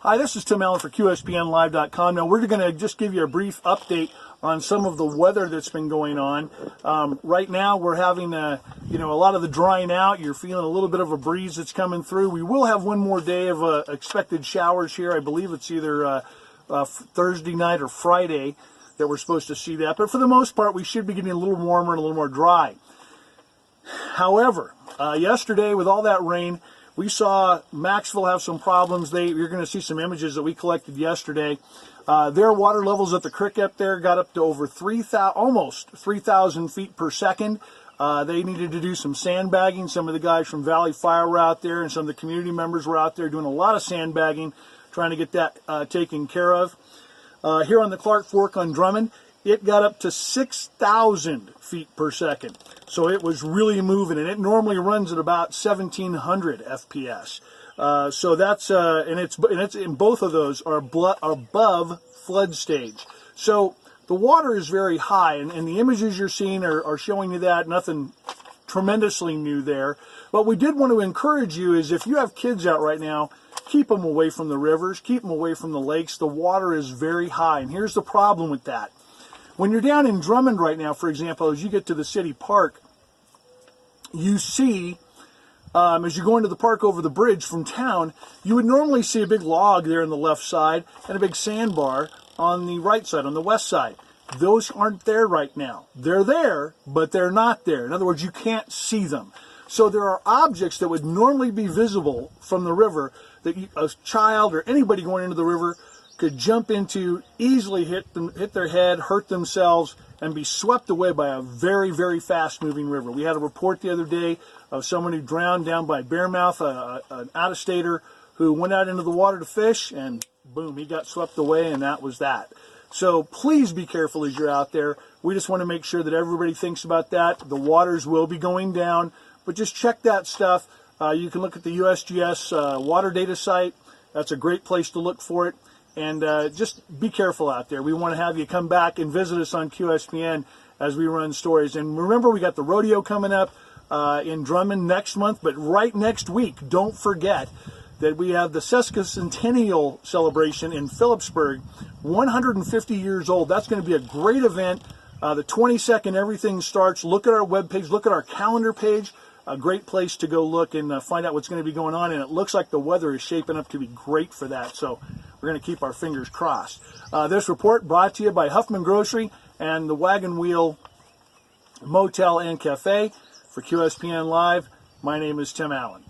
Hi, this is Tim Allen for QSPNlive.com. Now, we're going to just give you a brief update on some of the weather that's been going on. Right now, we're having a lot of the drying out. You're feeling a little bit of a breeze that's coming through. We will have one more day of expected showers here. I believe it's either Thursday night or Friday that we're supposed to see that. But for the most part, we should be getting a little warmer and a little more dry. However, yesterday with all that rain, we saw Maxville have some problems. You're going to see some images that we collected yesterday. Their water levels at the creek up there got up to over almost 3,000 feet per second. They needed to do some sandbagging. Some of the guys from Valley Fire were out there, and some of the community members were out there doing a lot of sandbagging, trying to get that taken care of. Here on the Clark Fork on Drummond, it got up to 6,000 feet per second. So it was really moving, and it normally runs at about 1,700 FPS. So that's and it's in both of those are above flood stage. So the water is very high, and the images you're seeing are showing you that. Nothing tremendously new there. What we did want to encourage you is if you have kids out right now, keep them away from the rivers, keep them away from the lakes. The water is very high, and here's the problem with that. When you're down in Drummond right now, for example, as you get to the city park, you see, as you go into the park over the bridge from town, you would normally see a big log there on the left side and a big sandbar on the right side, on the west side. Those aren't there right now. They're there, but they're not there. In other words, you can't see them. So there are objects that would normally be visible from the river that a child or anybody going into the river could jump into, easily hit their head, hurt themselves, and be swept away by a very, very fast-moving river. We had a report the other day of someone who drowned down by Bearmouth, an out-of-stater who went out into the water to fish, and boom, he got swept away, and that was that. So please be careful as you're out there. We just want to make sure that everybody thinks about that. The waters will be going down, but just check that stuff. You can look at the USGS water data site. That's a great place to look for it. And just be careful out there. We want to have you come back and visit us on QSPN as we run stories. And remember, we got the rodeo coming up in Drummond next month. But right next week, don't forget that we have the Sesquicentennial celebration in Philipsburg, 150 years old. That's going to be a great event. The 22nd, everything starts. Look at our webpage. Look at our calendar page. A great place to go look and find out what's going to be going on. And it looks like the weather is shaping up to be great for that. So we're going to keep our fingers crossed. This report brought to you by Huffman Grocery and the Wagon Wheel Motel and Cafe. For QSPN Live, my name is Tim Allen.